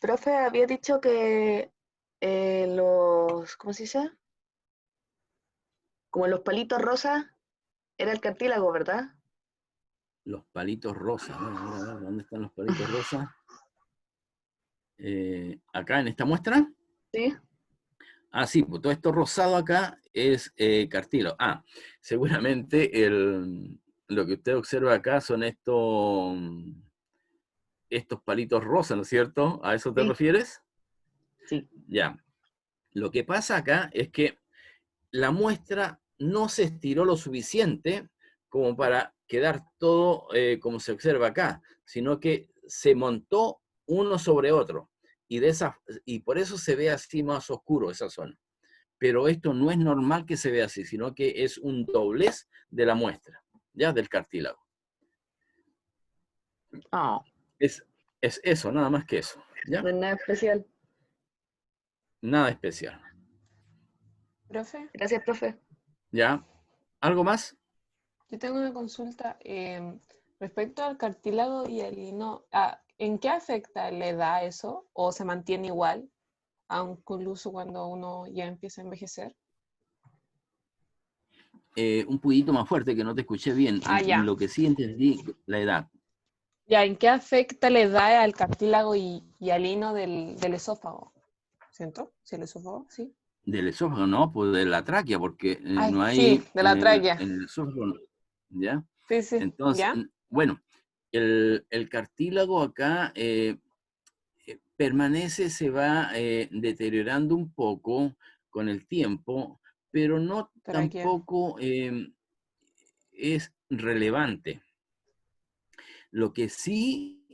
Profe, había dicho que ¿cómo se dice? Como los palitos rosas, era el cartílago, ¿verdad? Los palitos rosas. A ver, ¿dónde están los palitos rosas? Acá en esta muestra. Sí. Ah, sí, pues todo esto rosado acá es cartílago. Ah, seguramente lo que usted observa acá son estos palitos rosas, ¿no es cierto? ¿A eso te Sí. refieres? Sí. Ya. Lo que pasa acá es que la muestra no se estiró lo suficiente como para quedar todo como se observa acá, sino que se montó uno sobre otro. Y por eso se ve así más oscuro esa zona. Pero esto no es normal que se vea así, sino que es un doblez de la muestra, ya del cartílago. Oh, Es eso, nada más que eso. ¿Ya? no es nada especial. Nada especial. Profe, Gracias, profe. ¿Ya? ¿Algo más? yo tengo una consulta. Respecto al cartílago y el lino, ¿en qué afecta la edad eso? ¿O se mantiene igual, incluso cuando uno ya empieza a envejecer? Un poquito más fuerte, que no te escuché bien. Ya. Lo que sí entendí, la edad. Ya, ¿en qué afecta la edad al cartílago y al lino del esófago? ¿Siento? ¿Sí, el esófago? Sí. Del esófago, no, pues de la tráquea, porque Ay, no sí, hay de la tráquea. en el esófago, ¿ya? Sí, sí. Entonces, ¿Ya? bueno, el cartílago acá permanece, se va deteriorando un poco con el tiempo, pero no Tráquea. tampoco es relevante. Lo que sí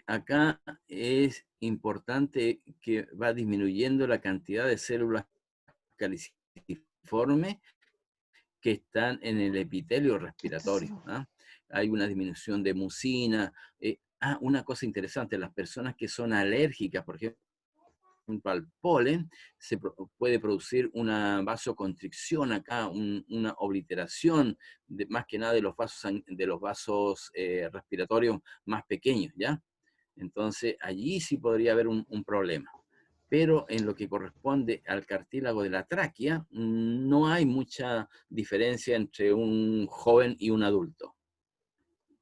acá es importante que va disminuyendo la cantidad de células caliciformes que están en el epitelio respiratorio. Hay una disminución de mucina. Una cosa interesante, las personas que son alérgicas, por ejemplo, al polen, puede producir una vasoconstricción acá, una obliteración, más que nada de los vasos respiratorios más pequeños, ¿ya? Entonces, allí sí podría haber un problema. Pero en lo que corresponde al cartílago de la tráquea, no hay mucha diferencia entre un joven y un adulto.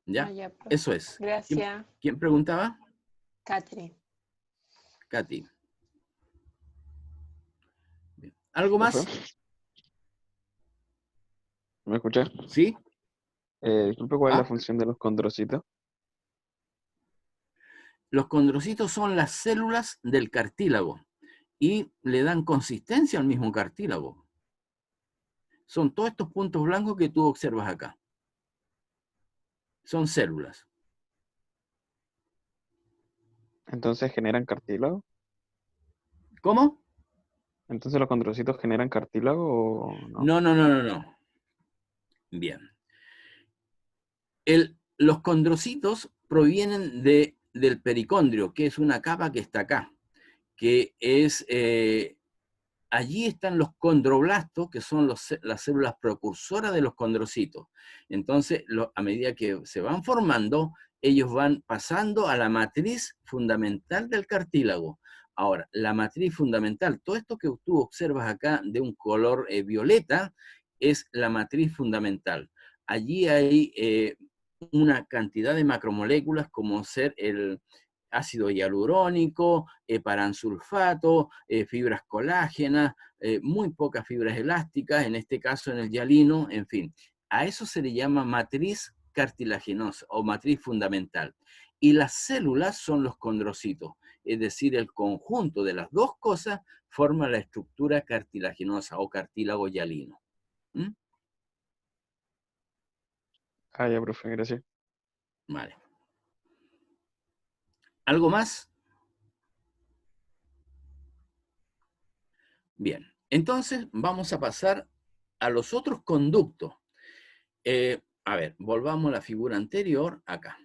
¿Ya? Ya, profe. Eso es. Gracias. ¿Quién preguntaba? Catherine. Katy. Bien. ¿Algo ¿Profe? más? ¿Me escuché? ¿Sí? Disculpe, ¿cuál es la ¿Ah? función de los condrocitos? Los condrocitos son las células del cartílago y le dan consistencia al mismo cartílago. Son todos estos puntos blancos que tú observas acá. Son células. Entonces generan cartílago. ¿Cómo? Entonces los condrocitos generan cartílago o no. No. Bien. Los condrocitos provienen del pericondrio, que es una capa que está acá, que es, allí están los condroblastos, que son las células precursoras de los condrocitos. Entonces, a medida que se van formando, ellos van pasando a la matriz fundamental del cartílago. Ahora, la matriz fundamental, todo esto que tú observas acá de un color violeta, es la matriz fundamental. Allí hay una cantidad de macromoléculas como ser el ácido hialurónico, paransulfato, fibras colágenas, muy pocas fibras elásticas, en este caso en el hialino, en fin. A eso se le llama matriz cartilaginosa o matriz fundamental. Y las células son los condrocitos, es decir, el conjunto de las dos cosas forma la estructura cartilaginosa o cartílago hialino. ¿Mm? Ya, profe, gracias. Vale. ¿Algo más? Bien, entonces vamos a pasar a los otros conductos. A ver, volvamos a la figura anterior, acá.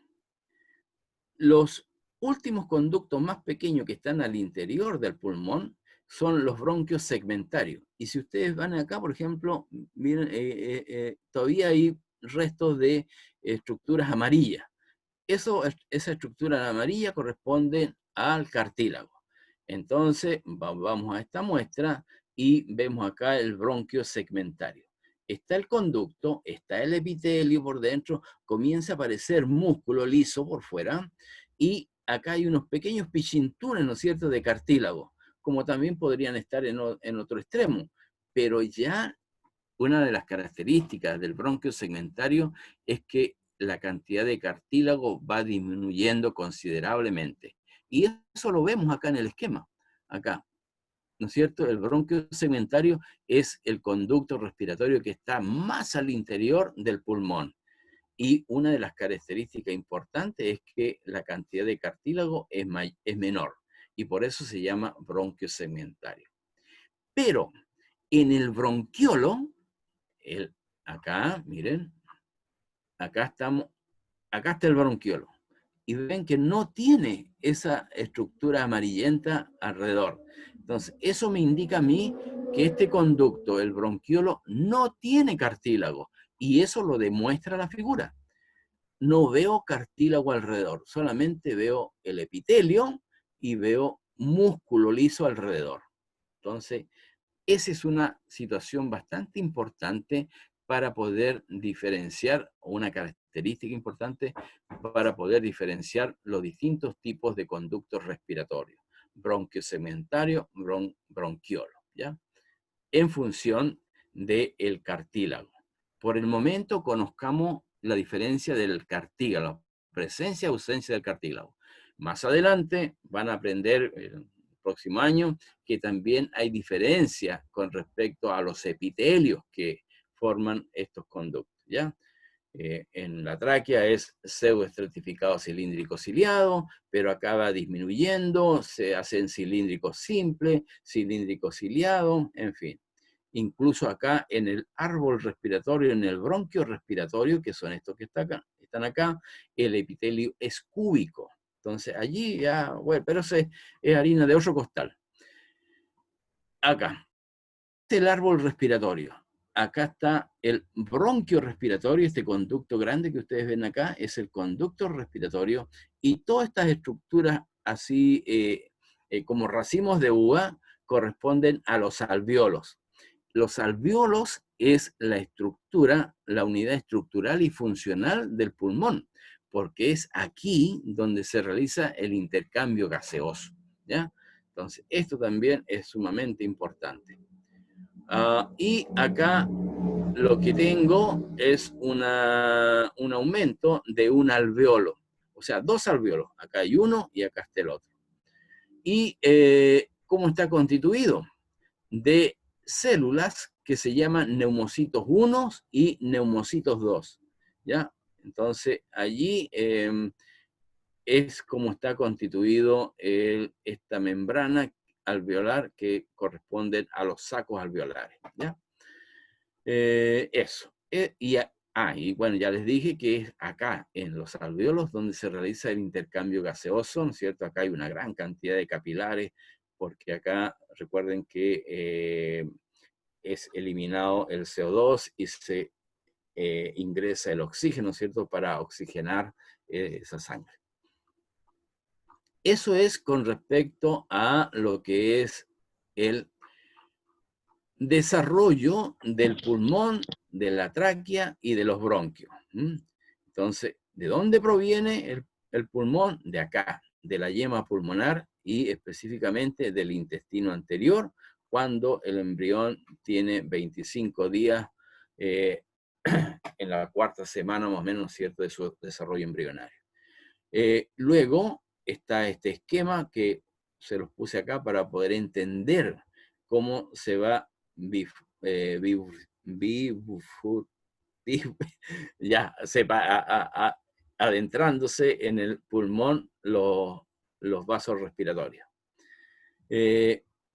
Los últimos conductos más pequeños que están al interior del pulmón son los bronquios segmentarios. Y si ustedes van acá, por ejemplo, miren, todavía hay restos de estructuras amarillas. Esa estructura amarilla corresponde al cartílago. Entonces, vamos a esta muestra y vemos acá el bronquio segmentario. Está el conducto, está el epitelio por dentro, comienza a aparecer músculo liso por fuera, y acá hay unos pequeños pichintunes, ¿no es cierto?, de cartílago, como también podrían estar en otro extremo. Pero ya una de las características del bronquio segmentario es que la cantidad de cartílago va disminuyendo considerablemente. Y eso lo vemos acá en el esquema, acá, ¿no es cierto? El bronquio segmentario es el conducto respiratorio que está más al interior del pulmón. Y una de las características importantes es que la cantidad de cartílago es menor. Y por eso se llama bronquio segmentario. Pero en el bronquiolo, acá, miren, acá está el bronquiolo. Y ven que no tiene esa estructura amarillenta alrededor. Entonces, eso me indica a mí que este conducto, el bronquiolo, no tiene cartílago. Y eso lo demuestra la figura. no veo cartílago alrededor, solamente veo el epitelio y veo músculo liso alrededor. Entonces, esa es una situación bastante importante para poder diferenciar, o una característica importante para poder diferenciar los distintos tipos de conductos respiratorios, bronquiosegmentario, bronquiolo, ¿ya? En función del cartílago. Por el momento conozcamos la diferencia del cartílago, presencia o ausencia del cartílago. Más adelante van a aprender el próximo año que también hay diferencia con respecto a los epitelios que forman estos conductos, ¿ya? En la tráquea es pseudoestratificado cilíndrico ciliado, pero acaba disminuyendo, se hacen cilíndricos simple, cilíndrico ciliado, en fin. Incluso acá en el árbol respiratorio, en el bronquio respiratorio, que son estos que están acá, el epitelio es cúbico. Entonces allí ya, bueno, pero eso es harina de otro costal. Acá, este es el árbol respiratorio. Acá está el bronquio respiratorio, este conducto grande que ustedes ven acá, es el conducto respiratorio, y todas estas estructuras así como racimos de uva corresponden a los alvéolos. Los alvéolos es la estructura, la unidad estructural y funcional del pulmón, porque es aquí donde se realiza el intercambio gaseoso, ¿ya? Entonces, esto también es sumamente importante. Y acá lo que tengo es un aumento de un alveolo, o sea, dos alveolos, acá hay uno y acá está el otro. ¿Y cómo está constituido? De células que se llaman neumocitos 1 y neumocitos 2, ¿ya? Entonces, allí es como está constituido esta membrana alveolar que corresponden a los sacos alveolares, ¿ya? Eso. Y bueno, ya les dije que es acá, en los alvéolos, donde se realiza el intercambio gaseoso, ¿no es cierto? Acá hay una gran cantidad de capilares, porque acá, recuerden que es eliminado el CO2 y se ingresa el oxígeno, ¿cierto? Para oxigenar esa sangre. Eso es con respecto a lo que es el desarrollo del pulmón, de la tráquea y de los bronquios. Entonces, ¿de dónde proviene el pulmón? De acá, de la yema pulmonar y específicamente del intestino anterior, cuando el embrión tiene 25 días en la cuarta semana más o menos, ¿cierto?, de su desarrollo embrionario. Luego está este esquema que se los puse acá para poder entender cómo se va adentrándose en el pulmón los vasos respiratorios.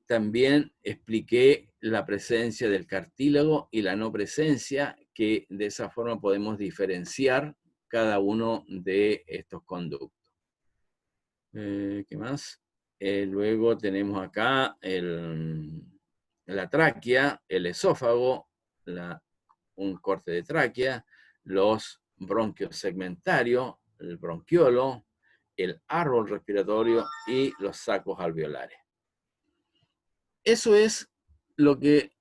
También expliqué la presencia del cartílago y la no presencia, que de esa forma podemos diferenciar cada uno de estos conductos. ¿Qué más? Luego tenemos acá la tráquea, el esófago, un corte de tráquea, los bronquios segmentarios, el bronquiolo, el árbol respiratorio y los sacos alveolares. Eso es lo que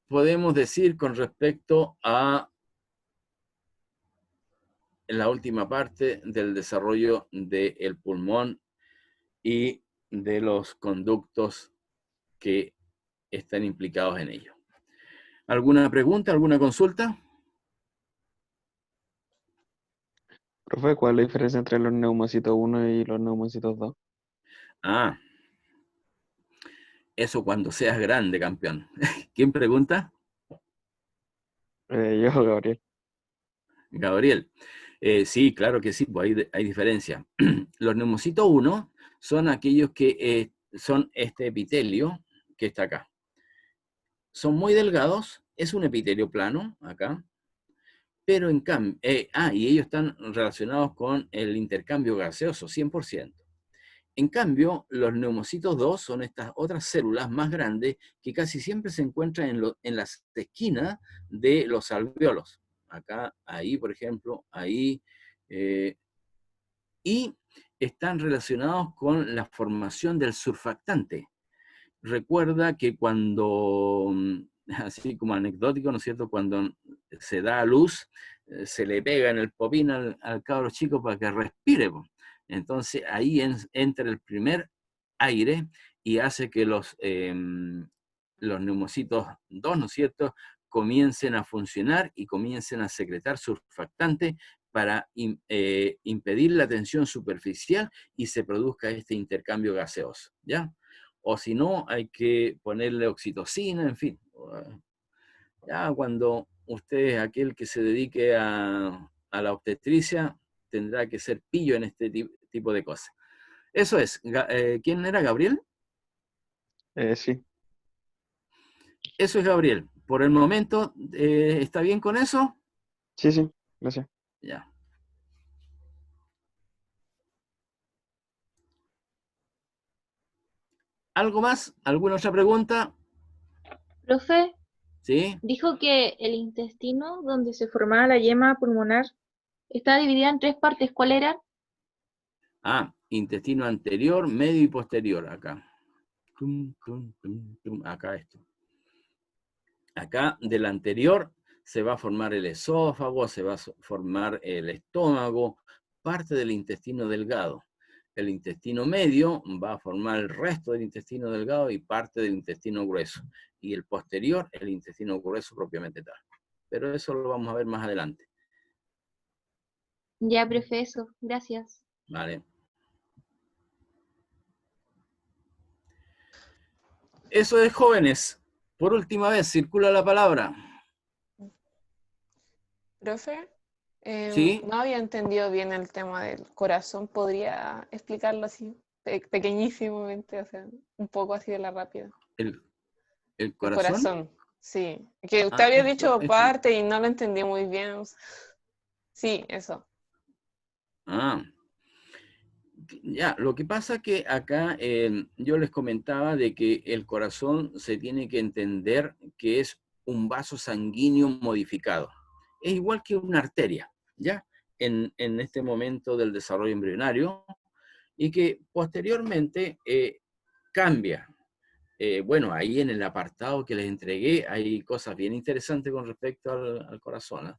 podemos decir con respecto a la última parte del desarrollo del pulmón y de los conductos que están implicados en ello. ¿Alguna pregunta, alguna consulta? Profe, ¿cuál es la diferencia entre los neumocitos 1 y los neumocitos 2? Eso cuando seas grande, campeón. ¿Quién pregunta? Yo, Gabriel. Gabriel. Sí, claro que sí, pues hay diferencia. Los neumocitos 1 son aquellos que son este epitelio que está acá. Son muy delgados, es un epitelio plano acá, pero en cambio, y ellos están relacionados con el intercambio gaseoso, 100%. En cambio, los neumocitos 2 son estas otras células más grandes que casi siempre se encuentran en las esquinas de los alvéolos. Acá, ahí, por ejemplo, ahí, Y están relacionados con la formación del surfactante. Recuerda que cuando, así como anecdótico, ¿no es cierto?, cuando se da a luz, se le pega en el popín al cabro chico para que respire. Entonces ahí entra el primer aire y hace que los neumocitos 2, ¿no es cierto?, comiencen a funcionar y comiencen a secretar surfactante para impedir la tensión superficial y se produzca este intercambio gaseoso, ¿ya? O si no, hay que ponerle oxitocina, en fin. Ya cuando usted es aquel que se dedique a la obstetricia, tendrá que ser pillo en este tipo de cosas. Eso es. ¿Quién era Gabriel? Sí, Eso es Gabriel. Por el momento, ¿está bien con eso? sí, gracias. Ya. ¿Algo más? ¿Alguna otra pregunta? Profe, ¿Sí? dijo que el intestino donde se formaba la yema pulmonar está dividida en 3 partes. ¿Cuál eran? Intestino anterior, medio y posterior, acá. Acá esto. Acá del anterior se va a formar el esófago, se va a formar el estómago, parte del intestino delgado. El intestino medio va a formar el resto del intestino delgado y parte del intestino grueso. Y el posterior, el intestino grueso propiamente tal. Pero eso lo vamos a ver más adelante. Ya, profe, eso. Gracias. Vale. Eso es, jóvenes. Por última vez, circula la palabra. Profe, ¿Sí? no había entendido bien el tema del corazón. ¿Podría explicarlo así, pequeñísimamente, o sea, un poco así de la rápida? ¿El El corazón? corazón, sí. Que usted había dicho Esto. parte y no lo entendí muy bien. Sí, eso. Ya, lo que pasa es que acá yo les comentaba de que el corazón se tiene que entender que es un vaso sanguíneo modificado. Es igual que una arteria, ¿ya? En este momento del desarrollo embrionario y que posteriormente cambia. Bueno, ahí en el apartado que les entregué hay cosas bien interesantes con respecto al corazón, ¿eh?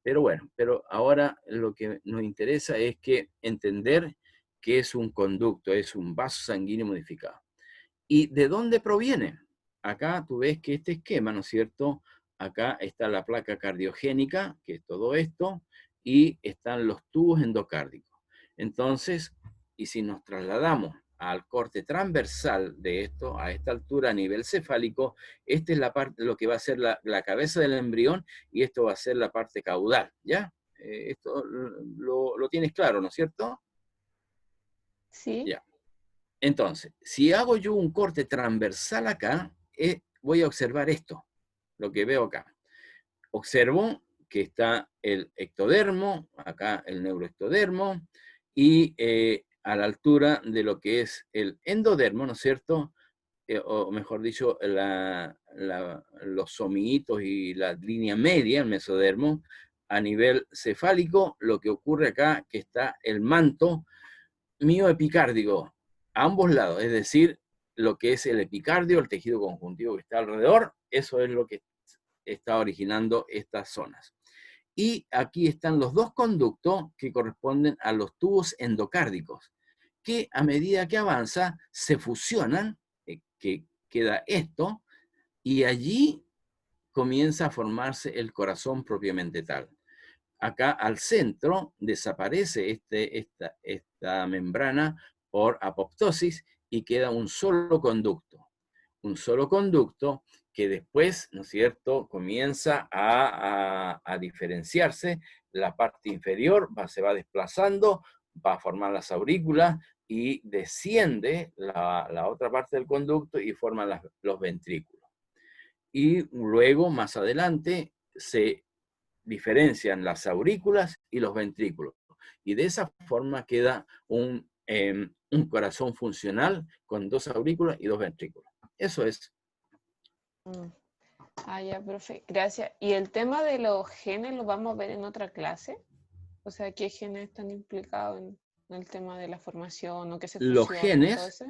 Pero bueno, pero ahora lo que nos interesa es que entender que es un conducto, es un vaso sanguíneo modificado. ¿Y de dónde proviene? Acá tú ves que este esquema, ¿no es cierto? Acá está la placa cardiogénica, que es todo esto, y están los tubos endocárdicos. Entonces, y si nos trasladamos al corte transversal de esto, a esta altura a nivel cefálico, esta es la parte, lo que va a ser la cabeza del embrión, y esto va a ser la parte caudal, ¿ya? Esto lo tienes claro, ¿no es cierto? Sí. Ya. Entonces, si hago yo un corte transversal acá, voy a observar esto, lo que veo acá. Observo que está el ectodermo, acá el neuroectodermo, y a la altura de lo que es el endodermo, ¿no es cierto? O mejor dicho, los somiitos y la línea media, el mesodermo, a nivel cefálico, lo que ocurre acá, que está el manto mioepicárdico, a ambos lados, es decir, lo que es el epicardio, el tejido conjuntivo que está alrededor, eso es lo que está originando estas zonas. Y aquí están los dos conductos que corresponden a los tubos endocárdicos, que a medida que avanza se fusionan, que queda esto, y allí comienza a formarse el corazón propiamente tal. Acá al centro desaparece esta membrana por apoptosis y queda un solo conducto. Un solo conducto que después, ¿no es cierto?, comienza a diferenciarse. La parte inferior se va desplazando, va a formar las aurículas y desciende la otra parte del conducto y forma los ventrículos. Y luego, más adelante, se diferencian las aurículas y los ventrículos. Y de esa forma queda un corazón funcional con 2 aurículas y 2 ventrículos. Eso es. Ya, profe, gracias. ¿Y el tema de los genes lo vamos a ver en otra clase? O sea, ¿qué genes están implicados en el tema de la formación o que se Los fusionan, todo genes, eso?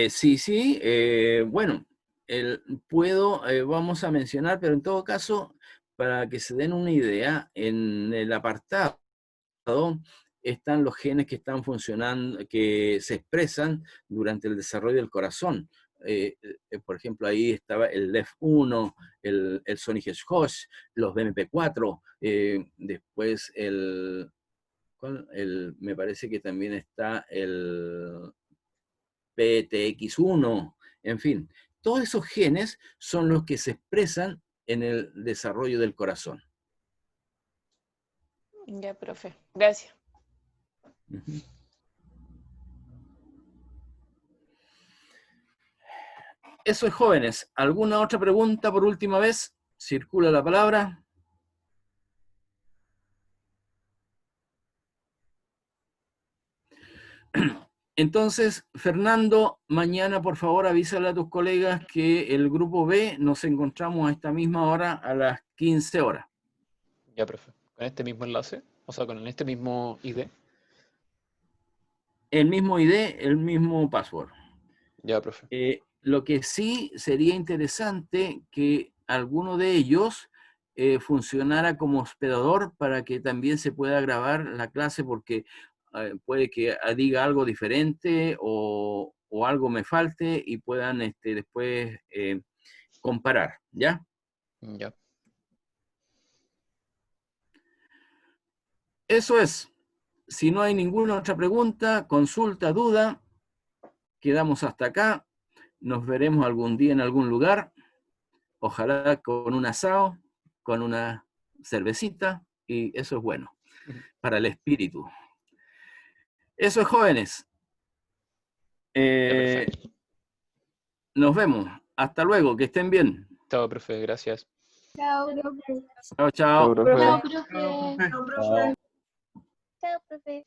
sí, bueno, vamos a mencionar, pero en todo caso, para que se den una idea, en el apartado están los genes que están funcionando, que se expresan durante el desarrollo del corazón. Por ejemplo, ahí estaba el LEF1, el Sony-Hedgehog, los BMP4, después me parece que también está el PTX1, en fin. Todos esos genes son los que se expresan en el desarrollo del corazón. Ya, profe. Gracias. Ujú. Eso es, jóvenes. ¿Alguna otra pregunta por última vez? Circula la palabra. Entonces, Fernando, mañana por favor avísale a tus colegas que el grupo B nos encontramos a esta misma hora a las 15 horas. Ya, profe. ¿Con este mismo enlace? O sea, con este mismo ID. El mismo ID, el mismo password. Ya, profe. Lo que sí sería interesante que alguno de ellos funcionara como hospedador para que también se pueda grabar la clase, porque puede que diga algo diferente o algo me falte y puedan después comparar, ¿ya? Ya. Eso es. Si no hay ninguna otra pregunta, consulta, duda, quedamos hasta acá. Nos veremos algún día en algún lugar. Ojalá con un asado, con una cervecita, y eso es bueno para el espíritu. Eso es, jóvenes. Ya, perfecto. Nos vemos. Hasta luego, que estén bien. Chao, profe. Gracias. Chao, profe. Chao, Chao, chao. profe. Chao, profe. Chao, profe. Chao, profe.